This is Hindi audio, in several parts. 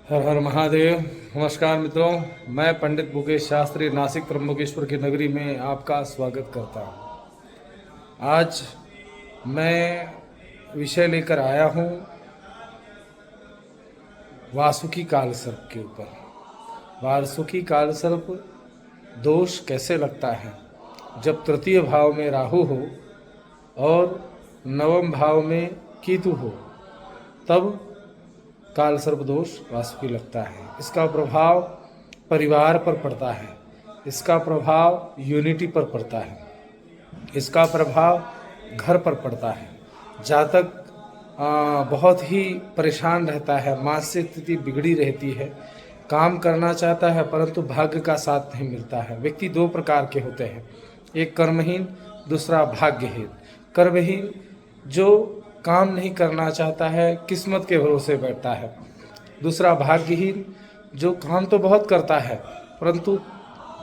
हर हर महादेव। नमस्कार मित्रों, मैं पंडित मुकेश शास्त्री नासिक त्र्यंबकेश्वर की नगरी में आपका स्वागत करता हूँ। आज मैं विषय लेकर आया हूँ वासुकी काल सर्प के ऊपर। वासुकी काल सर्प दोष कैसे लगता है? जब तृतीय भाव में राहु हो और नवम भाव में केतु हो, तब काल सर्प दोष वासुकी लगता है। इसका प्रभाव परिवार पर पड़ता है, इसका प्रभाव यूनिटी पर पड़ता है, इसका प्रभाव घर पर पड़ता है। जातक बहुत ही परेशान रहता है, मानसिक स्थिति बिगड़ी रहती है, काम करना चाहता है परंतु भाग्य का साथ नहीं मिलता है। व्यक्ति दो प्रकार के होते हैं, एक कर्महीन, दूसरा भाग्यहीन। कर्महीन जो काम नहीं करना चाहता है, किस्मत के भरोसे बैठता है। दूसरा भाग्यहीन जो काम तो बहुत करता है परंतु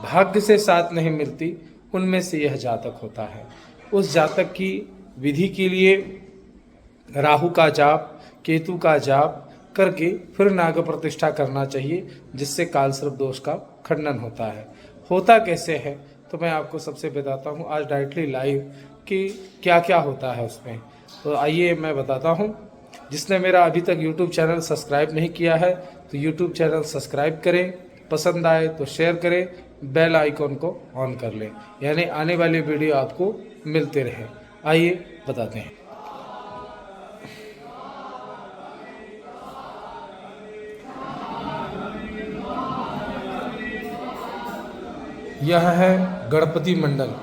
भाग्य से साथ नहीं मिलती, उनमें से यह जातक होता है। उस जातक की विधि के लिए राहु का जाप, केतु का जाप करके फिर नाग प्रतिष्ठा करना चाहिए, जिससे काल सर्प दोष का खंडन होता है। होता कैसे है तो मैं आपको सबसे बताता हूँ आज डायरेक्टली लाइव कि क्या क्या होता है उसमें। तो आइए मैं बताता हूँ। जिसने मेरा अभी तक YouTube चैनल सब्सक्राइब नहीं किया है तो YouTube चैनल सब्सक्राइब करें, पसंद आए तो शेयर करें, बेल आइकॉन को ऑन कर लें, यानी आने वाली वीडियो आपको मिलते रहे। आइए बताते हैं। यह है गणपति मंडल,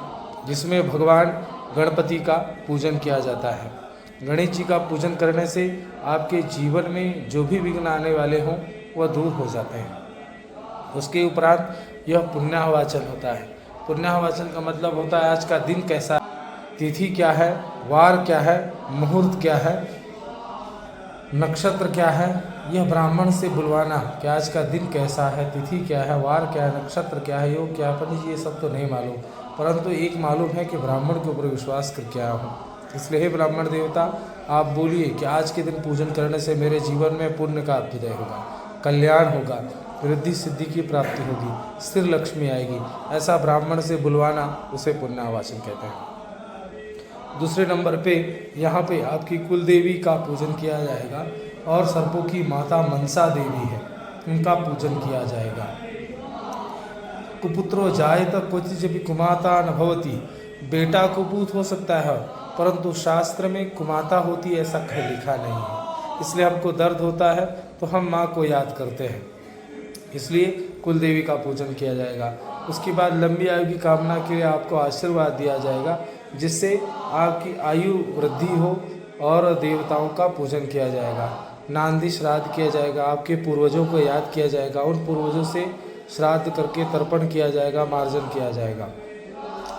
जिसमें भगवान गणपति का पूजन किया जाता है। गणेश जी का पूजन करने से आपके जीवन में जो भी विघ्न आने वाले हों वह दूर हो जाते हैं। उसके उपरांत यह पुण्याहवाचन होता है। पुण्याहवाचन का मतलब होता है आज का दिन कैसा है, तिथि क्या है, वार क्या है, मुहूर्त क्या है, नक्षत्र क्या है, यह ब्राह्मण से बुलवाना कि आज का दिन कैसा है, तिथि क्या है, वार क्या है, नक्षत्र क्या है, योग क्या है। पंडित जी ये सब तो नहीं मालूम, परंतु एक मालूम है कि ब्राह्मण के ऊपर विश्वास करके आया हूँ। इसलिए हे ब्राह्मण देवता, आप बोलिए कि आज के दिन पूजन करने से मेरे जीवन में पुण्य का अभ्युदय होगा, कल्याण होगा, रिद्धि सिद्धि की प्राप्ति होगी, स्थिर लक्ष्मी आएगी। ऐसा ब्राह्मण से बुलवाना उसे पुण्याहवाचन कहते हैं। दूसरे नंबर पे यहाँ पे आपकी कुल देवी का पूजन किया जाएगा और सर्पों की माता मनसा देवी है, उनका पूजन किया जाएगा। कुपुत्रो जायत क्वचित् भी कुमाता न भवति, बेटा कुपूत हो सकता है परंतु शास्त्र में कुमाता होती ऐसा लिखा नहीं है। इसलिए हमको दर्द होता है तो हम माँ को याद करते हैं, इसलिए कुल देवी का पूजन किया जाएगा। उसके बाद लंबी आयु की कामना के लिए आपको आशीर्वाद दिया जाएगा, जिससे आपकी आयु वृद्धि हो, और देवताओं का पूजन किया जाएगा, नांदी श्राद्ध किया जाएगा, आपके पूर्वजों को याद किया जाएगा, उन पूर्वजों से श्राद्ध करके तर्पण किया जाएगा, मार्जन किया जाएगा,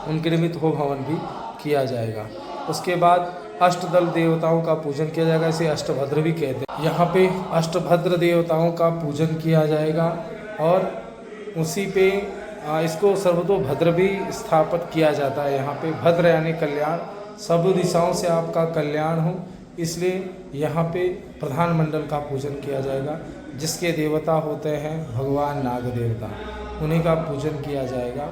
उनके निमित्त होम हवन भी किया जाएगा। उसके बाद अष्टदल देवताओं का पूजन किया जाएगा, इसे अष्टभद्र भी कहते हैं। यहाँ पे अष्टभद्र देवताओं का पूजन किया जाएगा और उसी पे इसको सर्वतोभद्र भी स्थापित किया जाता है। यहाँ पे भद्र यानी कल्याण, सब दिशाओं से आपका कल्याण हो, इसलिए यहाँ पे प्रधान मंडल का पूजन किया जाएगा, जिसके देवता होते हैं भगवान नाग देवता, उन्हीं का पूजन किया जाएगा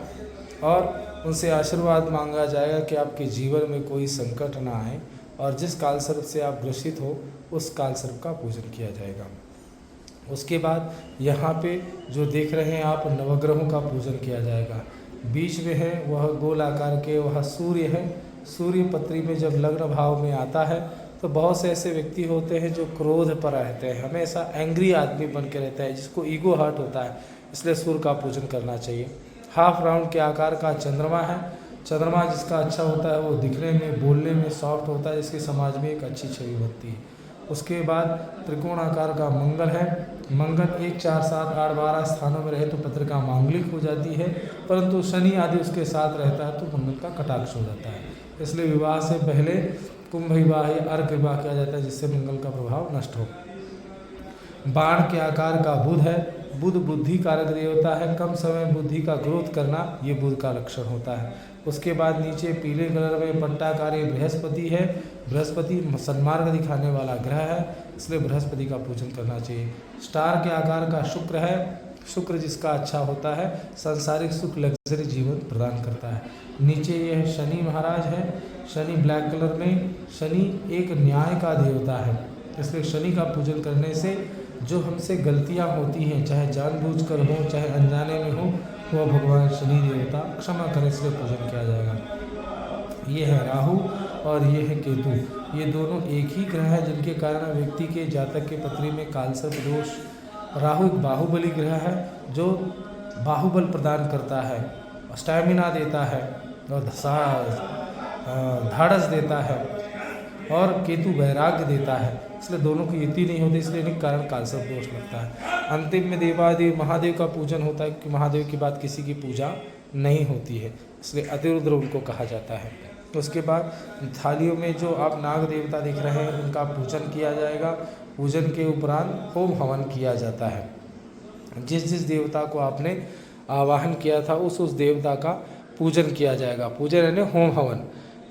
और उनसे आशीर्वाद मांगा जाएगा कि आपके जीवन में कोई संकट ना आए, और जिस काल सर्प से आप ग्रसित हो उस काल सर्प का पूजन किया जाएगा। उसके बाद यहाँ पे जो देख रहे हैं आप, नवग्रहों का पूजन किया जाएगा। बीच में है वह गोल आकार के, वह सूर्य है। सूर्य पत्री में जब लग्न भाव में आता है तो बहुत से ऐसे व्यक्ति होते हैं जो क्रोध पर रहते हैं, हमेशा एंग्री आदमी बन के रहता है, जिसको ईगो हर्ट होता है, इसलिए सूर्य का पूजन करना चाहिए। हाफ राउंड के आकार का चंद्रमा है। चंद्रमा जिसका अच्छा होता है वो दिखने में, बोलने में सॉफ्ट होता है, जिसके समाज में एक अच्छी छवि बनती है। उसके बाद त्रिकोण आकार का मंगल है। मंगल 1, 4, 7, 8, 12 स्थानों में रहे तो पत्रिका मांगलिक हो जाती है, परंतु शनि आदि उसके साथ रहता है तो मंगल का कटाक्ष हो जाता है। इसलिए विवाह से पहले कुंभ विवाह या अर्घ विवाह किया जाता है, जिससे मंगल का प्रभाव नष्ट हो। बाण के आकार का बुध है। बुध बुद्धि कारक देवता है। कम समय में बुद्धि का ग्रोथ करना ये बुध का लक्षण होता है। उसके बाद नीचे पीले कलर में पट्टाकारी बृहस्पति है। बृहस्पति सन्मार्ग दिखाने वाला ग्रह है, इसलिए बृहस्पति का पूजन करना चाहिए। स्टार के आकार का शुक्र है। शुक्र जिसका अच्छा होता है सांसारिक सुख लग्जरी जीवन प्रदान करता है। नीचे यह शनि महाराज है। शनि ब्लैक कलर में, शनि एक न्याय का देवता है, इसलिए शनि का पूजन करने से जो हमसे गलतियां होती हैं, चाहे जानबूझकर हो चाहे अनजाने में हो, वह भगवान शनि देवता क्षमा करें, इसलिए पूजन किया जाएगा। ये है राहु और ये है केतु। ये दोनों एक ही ग्रह है जिनके कारण व्यक्ति के जातक के पत्री में कालसर्प दोष। राहु एक बाहुबली ग्रह है जो बाहुबल प्रदान करता है, स्टैमिना देता है और धाड़स देता है, और केतु वैराग्य देता है, इसलिए दोनों की युति नहीं होती, इसलिए इनके कारण कालसर्प दोष लगता है। अंतिम में देवादेव महादेव का पूजन होता है, क्योंकि महादेव के बाद किसी की पूजा नहीं होती है, इसलिए अतिरुद्र उनको कहा जाता है। उसके बाद थालियों में जो आप नाग देवता देख रहे हैं उनका पूजन किया जाएगा। पूजन के उपरांत होम हवन किया जाता है। जिस जिस देवता को आपने आवाहन किया था उस देवता का पूजन किया जाएगा। पूजन यानी होम हवन,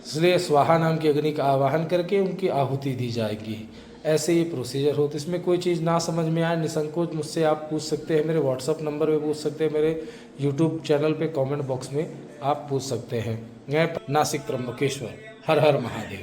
इसलिए स्वाहा नाम की अग्नि का आवाहन करके उनकी आहुति दी जाएगी। ऐसे ये प्रोसीजर हो। तो इसमें कोई चीज़ ना समझ में आए निसंकोच मुझसे आप पूछ सकते हैं, मेरे व्हाट्सअप नंबर पे पूछ सकते हैं, मेरे यूट्यूब चैनल पे कमेंट बॉक्स में आप पूछ सकते हैं। मैं नासिक त्र्यंबकेश्वर। हर हर महादेव।